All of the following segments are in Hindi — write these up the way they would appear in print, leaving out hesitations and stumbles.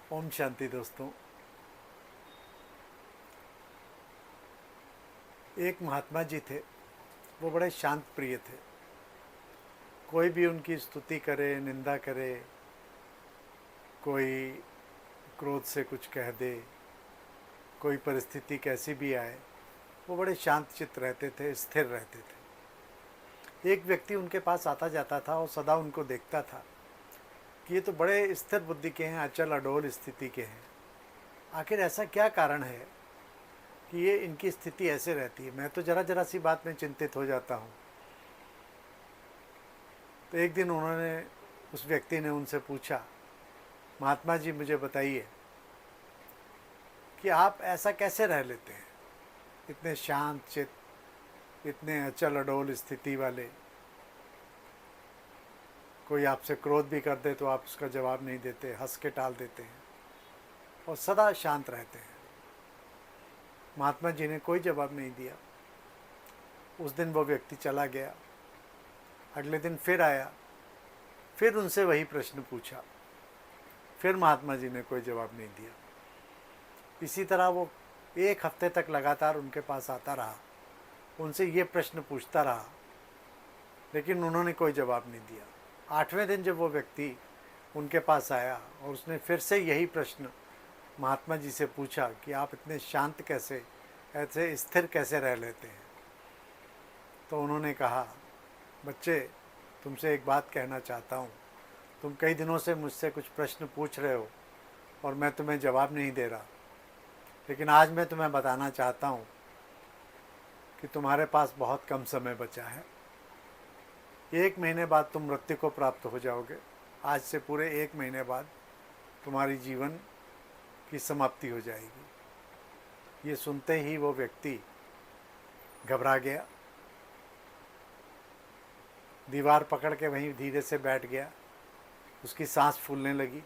ओम शांति दोस्तों। एक महात्मा जी थे। वो बड़े शांत प्रिय थे। कोई भी उनकी स्तुति करे, निंदा करे, कोई क्रोध से कुछ कह दे, कोई परिस्थिति कैसी भी आए, वो बड़े शांत चित्त रहते थे, स्थिर रहते थे। एक व्यक्ति उनके पास आता जाता था और सदा उनको देखता था कि ये तो बड़े स्थिर बुद्धि के हैं, अचल अडोल स्थिति के हैं। आखिर ऐसा क्या कारण है कि ये इनकी स्थिति ऐसे रहती है? मैं तो ज़रा ज़रा सी बात में चिंतित हो जाता हूँ। तो एक दिन उस व्यक्ति ने उनसे पूछा, महात्मा जी मुझे बताइए कि आप ऐसा कैसे रह लेते हैं, इतने शांत चित्त, इतने अचल अडोल स्थिति वाले। कोई आपसे क्रोध भी कर दे तो आप उसका जवाब नहीं देते, हंस के टाल देते हैं और सदा शांत रहते हैं। महात्मा जी ने कोई जवाब नहीं दिया। उस दिन वो व्यक्ति चला गया। अगले दिन फिर आया, फिर उनसे वही प्रश्न पूछा। फिर महात्मा जी ने कोई जवाब नहीं दिया। इसी तरह वो एक हफ्ते तक लगातार उनके पास आता रहा, उनसे ये प्रश्न पूछता रहा, लेकिन उन्होंने कोई जवाब नहीं दिया। 8वें दिन जब वो व्यक्ति उनके पास आया और उसने फिर से यही प्रश्न महात्मा जी से पूछा कि आप इतने शांत कैसे, ऐसे स्थिर कैसे रह लेते हैं, तो उन्होंने कहा, बच्चे तुमसे एक बात कहना चाहता हूँ। तुम कई दिनों से मुझसे कुछ प्रश्न पूछ रहे हो और मैं तुम्हें जवाब नहीं दे रहा, लेकिन आज मैं तुम्हें बताना चाहता हूँ कि तुम्हारे पास बहुत कम समय बचा है। 1 महीने बाद तुम मृत्यु को प्राप्त हो जाओगे। आज से पूरे 1 महीने बाद तुम्हारी जीवन की समाप्ति हो जाएगी। ये सुनते ही वो व्यक्ति घबरा गया, दीवार पकड़ के वहीं धीरे से बैठ गया। उसकी सांस फूलने लगी।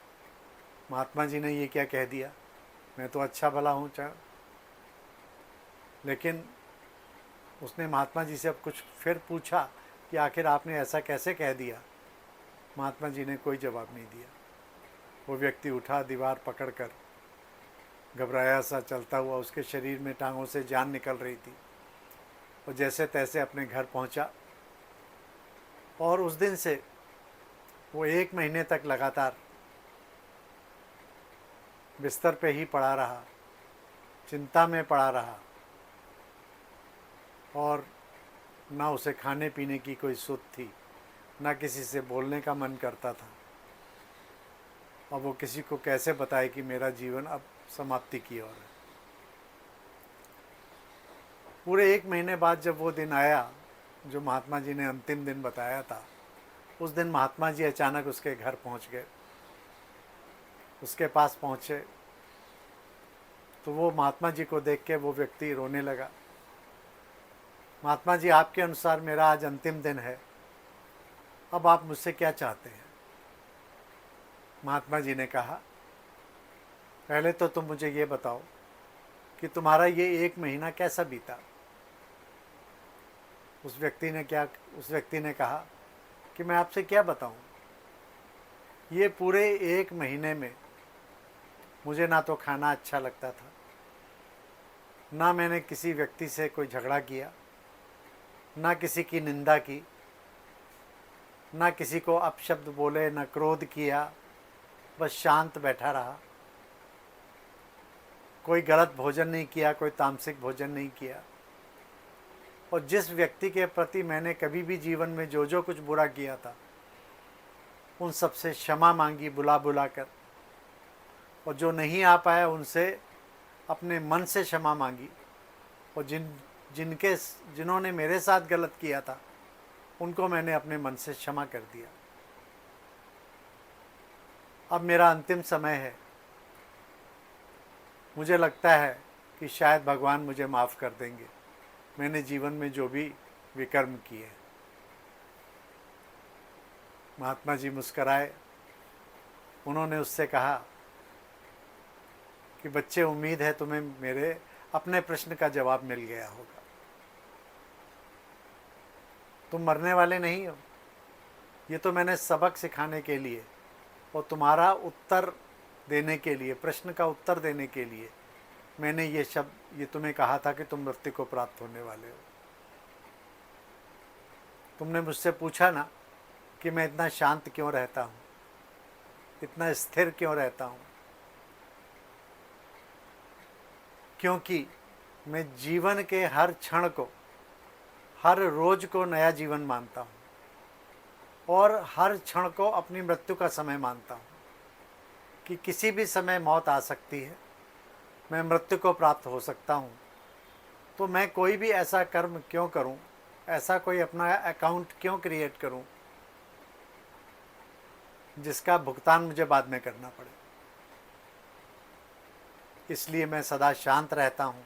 महात्मा जी ने ये क्या कह दिया, मैं तो अच्छा भला हूँ लेकिन उसने महात्मा जी से अब कुछ फिर पूछा कि आखिर आपने ऐसा कैसे कह दिया। महात्मा जी ने कोई जवाब नहीं दिया। वो व्यक्ति उठा, दीवार पकड़कर घबराया सा चलता हुआ, उसके शरीर में टांगों से जान निकल रही थी, और जैसे तैसे अपने घर पहुंचा। और उस दिन से वो 1 महीने तक लगातार बिस्तर पे ही पड़ा रहा, चिंता में पड़ा रहा, और ना उसे खाने पीने की कोई सुध थी, ना किसी से बोलने का मन करता था। अब वो किसी को कैसे बताए कि मेरा जीवन अब समाप्ति की ओर है। पूरे 1 महीने बाद जब वो दिन आया जो महात्मा जी ने अंतिम दिन बताया था, उस दिन महात्मा जी अचानक उसके घर पहुंच गए। उसके पास पहुंचे तो वो महात्मा जी को देख के वो व्यक्ति रोने लगा। महात्मा जी, आपके अनुसार मेरा आज अंतिम दिन है, अब आप मुझसे क्या चाहते हैं? महात्मा जी ने कहा, पहले तो तुम मुझे ये बताओ कि तुम्हारा ये 1 महीना कैसा बीता। उस व्यक्ति ने कहा कि मैं आपसे क्या बताऊं, ये पूरे 1 महीने में मुझे ना तो खाना अच्छा लगता था, ना मैंने किसी व्यक्ति से कोई झगड़ा किया, ना किसी की निंदा की, ना किसी को अपशब्द बोले, ना क्रोध किया, बस शांत बैठा रहा। कोई गलत भोजन नहीं किया, कोई तामसिक भोजन नहीं किया। और जिस व्यक्ति के प्रति मैंने कभी भी जीवन में जो जो कुछ बुरा किया था, उन सब से क्षमा मांगी बुला बुला कर, और जो नहीं आ पाया उनसे अपने मन से क्षमा मांगी, और जिन्होंने मेरे साथ गलत किया था उनको मैंने अपने मन से क्षमा कर दिया। अब मेरा अंतिम समय है। मुझे लगता है कि शायद भगवान मुझे माफ़ कर देंगे, मैंने जीवन में जो भी विकर्म किए। महात्मा जी मुस्कराए। उन्होंने उससे कहा कि बच्चे, उम्मीद है तुम्हें मेरे अपने प्रश्न का जवाब मिल गया होगा। तुम मरने वाले नहीं हो। ये तो मैंने सबक सिखाने के लिए और तुम्हारा उत्तर देने के लिए, प्रश्न का उत्तर देने के लिए मैंने ये तुम्हें कहा था कि तुम मृत्यु को प्राप्त होने वाले हो। तुमने मुझसे पूछा ना कि मैं इतना शांत क्यों रहता हूँ, इतना स्थिर क्यों रहता हूँ। क्योंकि मैं जीवन के हर क्षण को, हर रोज को नया जीवन मानता हूँ और हर क्षण को अपनी मृत्यु का समय मानता हूँ कि किसी भी समय मौत आ सकती है, मैं मृत्यु को प्राप्त हो सकता हूँ। तो मैं कोई भी ऐसा कर्म क्यों करूँ, ऐसा कोई अपना अकाउंट क्यों क्रिएट करूँ जिसका भुगतान मुझे बाद में करना पड़े। इसलिए मैं सदा शांत रहता हूँ।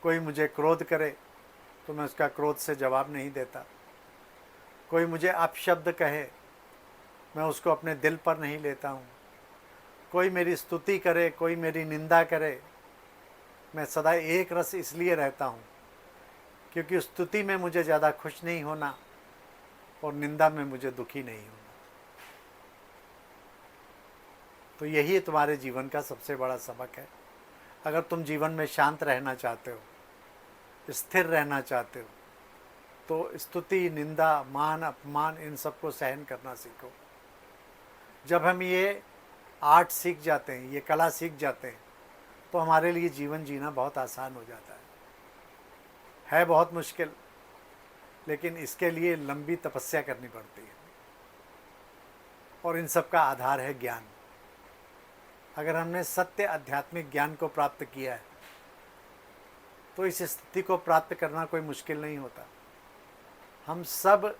कोई मुझे क्रोध करे तो मैं उसका क्रोध से जवाब नहीं देता। कोई मुझे अपशब्द कहे, मैं उसको अपने दिल पर नहीं लेता हूँ। कोई मेरी स्तुति करे, कोई मेरी निंदा करे, मैं सदा एक रस इसलिए रहता हूँ क्योंकि स्तुति में मुझे ज़्यादा खुश नहीं होना और निंदा में मुझे दुखी नहीं होना। तो यही तुम्हारे जीवन का सबसे बड़ा सबक है। अगर तुम जीवन में शांत रहना चाहते हो, स्थिर रहना चाहते हो, तो स्तुति, निंदा, मान, अपमान इन सबको सहन करना सीखो। जब हम ये आर्ट सीख जाते हैं, ये कला सीख जाते हैं, तो हमारे लिए जीवन जीना बहुत आसान हो जाता है बहुत मुश्किल, लेकिन इसके लिए लंबी तपस्या करनी पड़ती है और इन सब का आधार है ज्ञान। अगर हमने सत्य आध्यात्मिक ज्ञान को प्राप्त किया है तो इस स्थिति को प्राप्त करना कोई मुश्किल नहीं होता। हम सब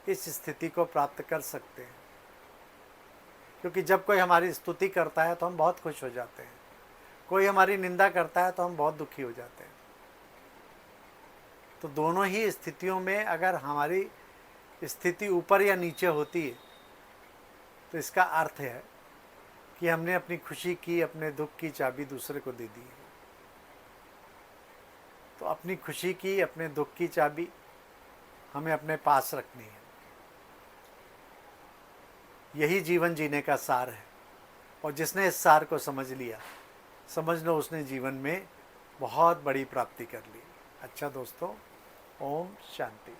इस स्थिति को प्राप्त कर सकते हैं, क्योंकि जब कोई हमारी स्तुति करता है तो हम बहुत खुश हो जाते हैं, कोई हमारी निंदा करता है तो हम बहुत दुखी हो जाते हैं। तो दोनों ही स्थितियों में अगर हमारी स्थिति ऊपर या नीचे होती है तो इसका अर्थ है कि हमने अपनी खुशी की, अपने दुख की चाबी दूसरे को दे दी है। तो अपनी खुशी की, अपने दुख की चाबी हमें अपने पास रखनी है। यही जीवन जीने का सार है और जिसने इस सार को समझ लिया, समझ लो उसने जीवन में बहुत बड़ी प्राप्ति कर ली। अच्छा दोस्तों, ओम शांति।